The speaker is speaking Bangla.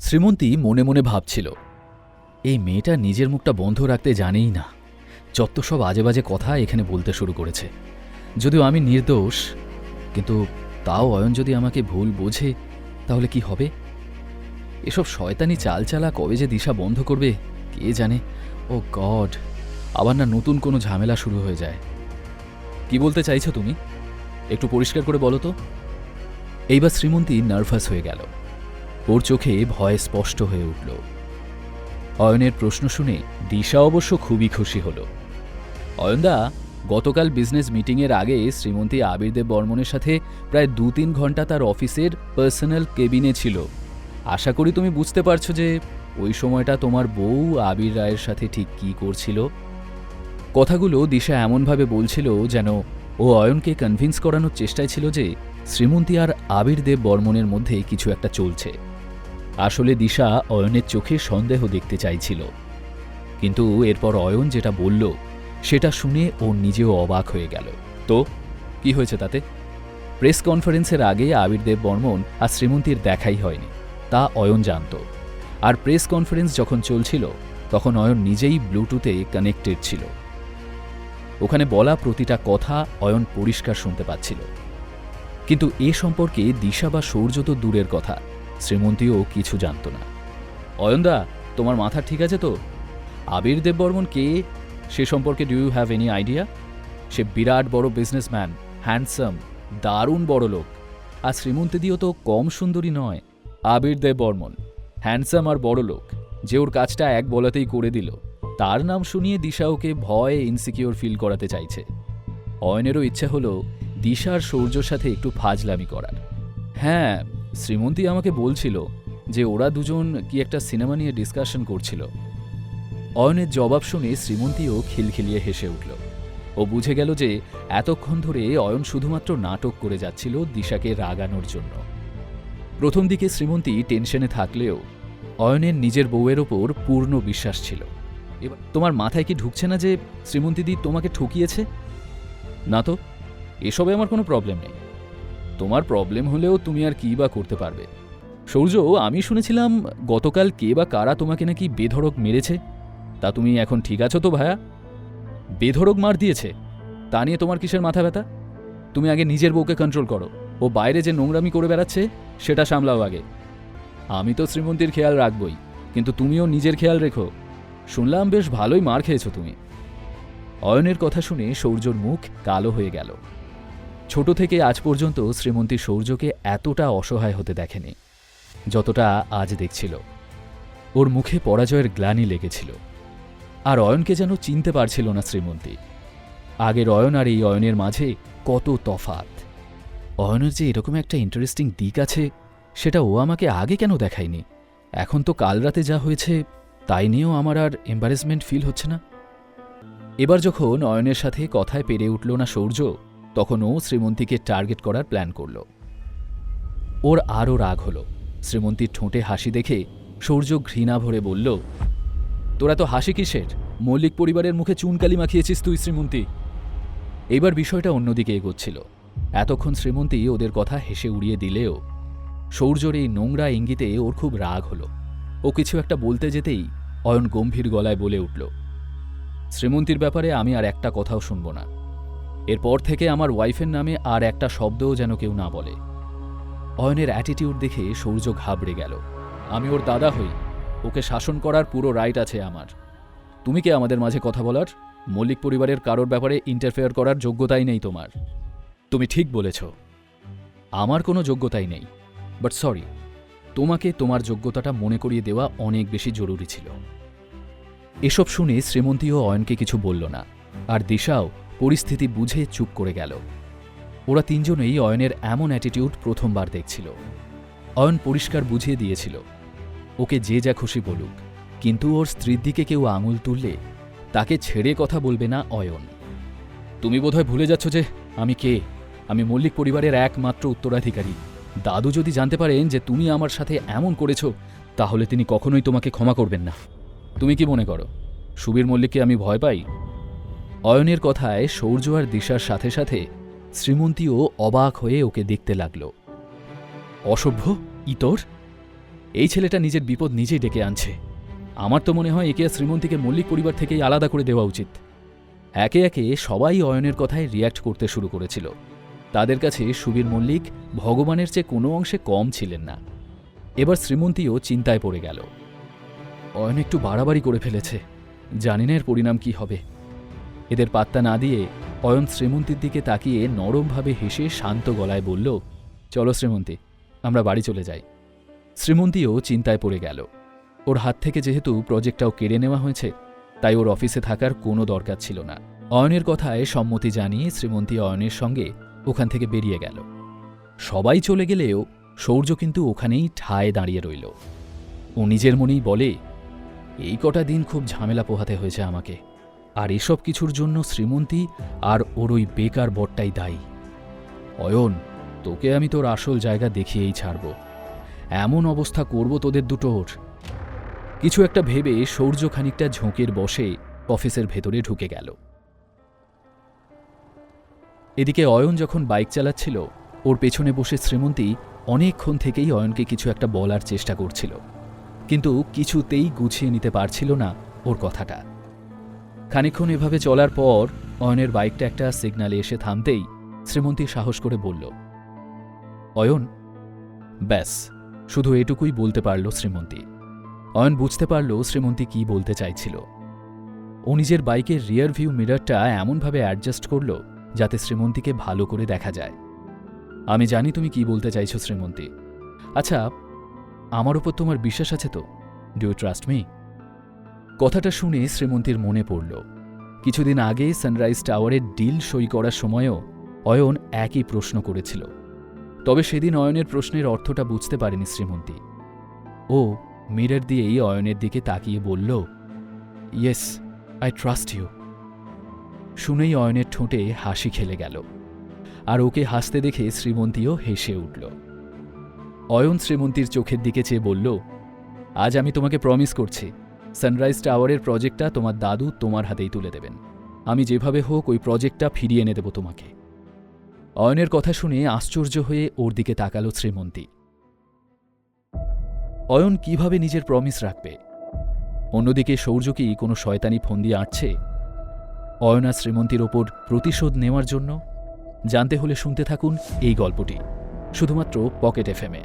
শ্রীমন্তী মনে মনে ভাবছিল, এই মেয়েটা নিজের মুখটা বন্ধ রাখতে জানেই না, যত সব আজে বাজে কথা এখানে বলতে শুরু করেছে। যদিও আমি নির্দোষ, কিন্তু তাও অয়ন যদি আমাকে ভুল বোঝে তাহলে কি হবে? এসব শয়তানি চালচালা কবে যে দিশা বন্ধ করবে কে জানে। ও গড, আবার না নতুন কোনো ঝামেলা শুরু হয়ে যায়। কি বলতে চাইছো তুমি? একটু পরিষ্কার করে বলো তো। এইবার শ্রীমন্তী নার্ভাস হয়ে গেল। ওর চোখে ভয় স্পষ্ট হয়ে উঠল। অয়নের প্রশ্ন শুনে দিশা অবশ্য খুবই খুশি হল। অয়নদা, গতকাল বিজনেস মিটিংয়ের আগে শ্রীমন্তী আবির্দেব বর্মনের সাথে প্রায় 2-3 ঘন্টা তার অফিসের পার্সোনাল কেবিনে ছিল। আশা করি তুমি বুঝতে পারছো যে ওই সময়টা তোমার বউ আবির রায়ের সাথে ঠিক কী করছিল। কথাগুলো দিশা এমনভাবে বলছিল যেন ও অয়নকে কনভিন্স করানোর চেষ্টায় ছিল যে শ্রীমন্তী আর আবির্দেব বর্মনের মধ্যে কিছু একটা চলছে। আসলে দিশা অয়নের চোখে সন্দেহ দেখতে চাইছিল, কিন্তু এরপর অয়ন যেটা বলল সেটা শুনে ও নিজেও অবাক হয়ে গেল। তো কি হয়েছে তাতে? প্রেস কনফারেন্সের আগে আবির্দেব বর্মন আর শ্রীমন্তীর দেখাই হয়নি, তা অয়ন জানত। আর প্রেস কনফারেন্স যখন চলছিল তখন অয়ন নিজেই ব্লুটুথে কানেক্টেড ছিল। ওখানে বলা প্রতিটা কথা অয়ন পরিষ্কার শুনতে পাচ্ছিল। কিন্তু এ সম্পর্কে দিশা বা সূর্য তো দূরের কথা, শ্রীমন্তীও কিছু জানত না। অয়নদা, তোমার মাথা ঠিক আছে তো? আবির্দেব বর্মন কে সে সম্পর্কে do you have any idea? সে বিরাট বড় বিজনেসম্যান, হ্যান্ডসাম, দারুণ বড় লোক। আর শ্রীমন্তীদিও তো কম সুন্দরী নয়। আবির্দেব বর্মন হ্যান্ডসাম আর বড় লোক, যে ওর কাজটা এক বলাতেই করে দিল, তার নাম শুনিয়ে দিশা ওকে ভয়ে ইনসিকিওর ফিল করাতে চাইছে। অয়নেরও ইচ্ছা হলো দিশার সূর্যর সাথে একটু ফাজলামি করার। হ্যাঁ, শ্রীমন্তী আমাকে বলছিল যে ওরা দুজন কি একটা সিনেমা নিয়ে ডিসকাশন করছিল। অয়নের জবাব শুনে শ্রীমন্তীও খিলখিলিয়ে হেসে উঠল। ও বুঝে গেল যে এতক্ষণ ধরে অয়ন শুধুমাত্র নাটক করে যাচ্ছিল দিশাকে রাগানোর জন্য। প্রথম দিকে শ্রীমন্তী টেনশনে থাকলেও অয়নের নিজের বউয়ের ওপর পূর্ণ বিশ্বাস ছিল। এবার তোমার মাথায় কি ঢুকছে না যে শ্রীমন্তীদি তোমাকে ঠকিয়েছে? না তো, এসবে আমার কোনো প্রবলেম নেই। তোমার প্রবলেম হলেও তুমি আর কি বা করতে পারবে? সূর্য, আমি শুনেছিলাম গতকাল কে বা কারা তোমাকে নাকি বেধড়ক মেরেছে। তা তুমি এখন ঠিক আছো তো ভায়া? বেধড়ক মার দিয়েছে তা নিয়ে তোমার কিসের মাথা ব্যথা? তুমি আগে নিজের বউকে কন্ট্রোল করো। ও বাইরে যে নোংরামি করে বেড়াচ্ছে সেটা সামলাও আগে। আমি তো শ্রীমন্তীর খেয়াল রাখবই, কিন্তু তুমিও নিজের খেয়াল রেখো। শুনলাম বেশ ভালোই মার খেয়েছো তুমি। অয়নের কথা শুনে সূর্যর মুখ কালো হয়ে গেল। ছোট থেকে আজ পর্যন্ত শ্রীমন্তী সূর্যকে এতটা অসহায় হতে দেখেনি যতটা আজ দেখছিল। ওর মুখে পরাজয়ের গ্লানি লেগেছিল। আর অয়নকে যেন চিনতে পারছিল না শ্রীমন্তী। আগের অয়ন আর এই অয়নের মাঝে কত তফাৎ। অয়নের যে এরকম একটা ইন্টারেস্টিং দিক আছে সেটা ও আমাকে আগে কেন দেখায়নি? এখন তো কাল রাতে যা হয়েছে তাই নিয়েও আমার আর এম্বারেসমেন্ট ফিল হচ্ছে না। এবার যখন অয়নের সাথে কথায় পেরে উঠল না সূর্য, তখন ও শ্রীমন্তীকে টার্গেট করার প্ল্যান করল। ওর আরও রাগ হল। শ্রীমন্তীর ঠোঁটে হাসি দেখে সূর্য ঘৃণা ভরে বলল, তোরা তো হাসি কিসের? মল্লিক পরিবারের মুখে চুনকালি মাখিয়েছিস তুই শ্রীমন্তী। এইবার বিষয়টা অন্যদিকে এগোচ্ছিল। এতক্ষণ শ্রীমন্তী ওদের কথা হেসে উড়িয়ে দিলেও সূর্যর এই নোংরা ইঙ্গিতে ওর খুব রাগ হলো। ও কিছু একটা বলতে যেতেই অয়ন গম্ভীর গলায় বলে উঠল, শ্রীমন্তীর ব্যাপারে আমি আর একটা কথাও শুনব না। এরপর থেকে আমার ওয়াইফের নামে আর একটা শব্দও যেন কেউ না বলে। অয়নের অ্যাটিটিউড দেখে সূর্য ঘাবড়ে গেল। আমি ওর দাদা হই, ওকে শাসন করার পুরো রাইট আছে আমার। তুমি কে আমাদের মাঝে কথা বলার? মল্লিক পরিবারের কারোর ব্যাপারে ইন্টারফেয়ার করার যোগ্যতাই নেই তোমার। তুমি ঠিক বলেছ, আমার কোনো যোগ্যতাই নেই, বাট সরি, তোমাকে তোমার যোগ্যতাটা মনে করিয়ে দেওয়া অনেক বেশি জরুরি ছিল। এসব শুনে শ্রীমন্তীও অয়নকে কিছু বলল না, আর দিশাও পরিস্থিতি বুঝে চুপ করে গেল। ওরা তিনজনেই অয়নের এমন অ্যাটিটিউড প্রথমবার দেখছিল। অয়ন পরিষ্কার বুঝিয়ে দিয়েছিল, ওকে যে যা খুশি বলুক, কিন্তু ওর স্ত্রীর দিকে কেউ আঙুল তুললে তাকে ছেড়ে কথা বলবে না অয়ন। তুমি বোধহয় ভুলে যাচ্ছ যে আমি কে। আমি মল্লিক পরিবারের একমাত্র উত্তরাধিকারী। দাদু যদি জানতে পারেন যে তুমি আমার সাথে এমন করেছ, তাহলে তিনি কখনোই তোমাকে ক্ষমা করবেন না। তুমি কি মনে করো সুবীর মল্লিককে আমি ভয় পাই? অয়নের কথায় সূর্য আর দিশার সাথে সাথে শ্রীমন্তীও অবাক হয়ে ওকে দেখতে লাগল। অসভ্য, ইতর! এই ছেলেটা নিজের বিপদ নিজেই ডেকে আনছে। আমার তো মনে হয় একে আর শ্রীমন্তীকে মল্লিক পরিবার থেকেই আলাদা করে দেওয়া উচিত। একে একে সবাই অয়নের কথায় রিয়্যাক্ট করতে শুরু করেছিল। তাদের কাছে সুবীর মল্লিক ভগবানের চেয়ে কোনো অংশে কম ছিলেন না। এবার শ্রীমন্তীও চিন্তায় পড়ে গেল। অয়ন একটু বাড়াবাড়ি করে ফেলেছে, জানি না এর পরিণাম কি হবে। এদের পাত্তা না দিয়ে অয়ন শ্রীমন্তীর দিকে তাকিয়ে নরমভাবে হেসে শান্ত গলায় বলল, চলো শ্রীমন্তী, আমরা বাড়ি চলে যাই। শ্রীমন্তীও চিন্তায় পড়ে গেল। ওর হাত থেকে যেহেতু প্রজেক্টটাও কেড়ে নেওয়া হয়েছে, তাই ওর অফিসে থাকার কোনো দরকার ছিল না। অয়নের কথায় সম্মতি জানিয়ে শ্রীমন্তী অয়নের সঙ্গে ওখান থেকে বেরিয়ে গেল। সবাই চলে গেলেও সৌর্য কিন্তু ওখানেই ঠায় দাঁড়িয়ে রইল। ও নিজের মনেই বলে, এই কটা দিন খুব ঝামেলা পোহাতে হয়েছে আমাকে, আর এসব কিছুর জন্য শ্রীমন্তী আর ওর ওই বেকার বরটাই দায়ী। অয়ন, তোকে আমি তোর আসল জায়গা দেখিয়েই ছাড়ব। এমন অবস্থা করব তোদের দুটোর। কিছু একটা ভেবে সৌর্য খানিকটা ঝোঁকের বসে অফিসের ভেতরে ঢুকে গেল। এদিকে অয়ন যখন বাইক চালাচ্ছিল, ওর পেছনে বসে শ্রীমন্তী অনেকক্ষণ থেকেই অয়নকে কিছু একটা বলার চেষ্টা করছিল, কিন্তু কিছুতেই গুছিয়ে নিতে পারছিল না ওর কথাটা। খানিকক্ষণ এভাবে চলার পর অয়নের বাইকটা একটা সিগন্যালে এসে থামতেই শ্রীমন্তী সাহস করে বলল, অয়ন। ব্যাস, শুধু এটুকুই বলতে পারল শ্রীমন্তী। অয়ন বুঝতে পারল শ্রীমন্তী কি বলতে চাইছিল। ও নিজের বাইকের রিয়ার ভিউ মিররটা এমনভাবে অ্যাডজাস্ট করল যাতে শ্রীমন্তীকে ভালো করে দেখা যায়। আমি জানি তুমি কি বলতে চাইছো শ্রীমন্তী। আচ্ছা, আমার উপর তোমার বিশ্বাস আছে তো? Do you trust me? কথাটা শুনে শ্রীমন্তীর মনে পড়ল, কিছুদিন আগে সানরাইজ টাওয়ারের ডিল সই করার সময়ও অয়ন একই প্রশ্ন করেছিল। তবে সেদিন অয়নের প্রশ্নের অর্থটা বুঝতে পারেনি শ্রীমন্তী। ও মিরর দিয়েই অয়নের দিকে তাকিয়ে বলল, ইয়েস, আই ট্রাস্ট ইউ। শুনেই অয়নের ঠোঁটে হাসি খেলে গেল, আর ওকে হাসতে দেখে শ্রীমন্তীও হেসে উঠল। অয়ন শ্রীমন্তীর চোখের দিকে চেয়ে বলল, আজ আমি তোমাকে প্রমিস করছি, সানরাইজ টাওয়ারের প্রজেক্টটা তোমার দাদু তোমার হাতেই তুলে দেবেন। আমি যেভাবে হোক ওই প্রজেক্টটা ফিরিয়ে এনে দেব তোমাকে। অয়নের কথা শুনে আশ্চর্য হয়ে ওর দিকে তাকালো শ্রীমন্তী। অয়ন কিভাবে নিজের প্রমিস রাখবে? অন্যদিকে সৌর্য কি কোনো শয়তানি ফন্দি আঁটছে অয়ন আর শ্রীমন্তীর ওপর প্রতিশোধ নেওয়ার জন্য? জানতে হলে শুনতে থাকুন এই গল্পটি, শুধুমাত্র পকেট এফএমে।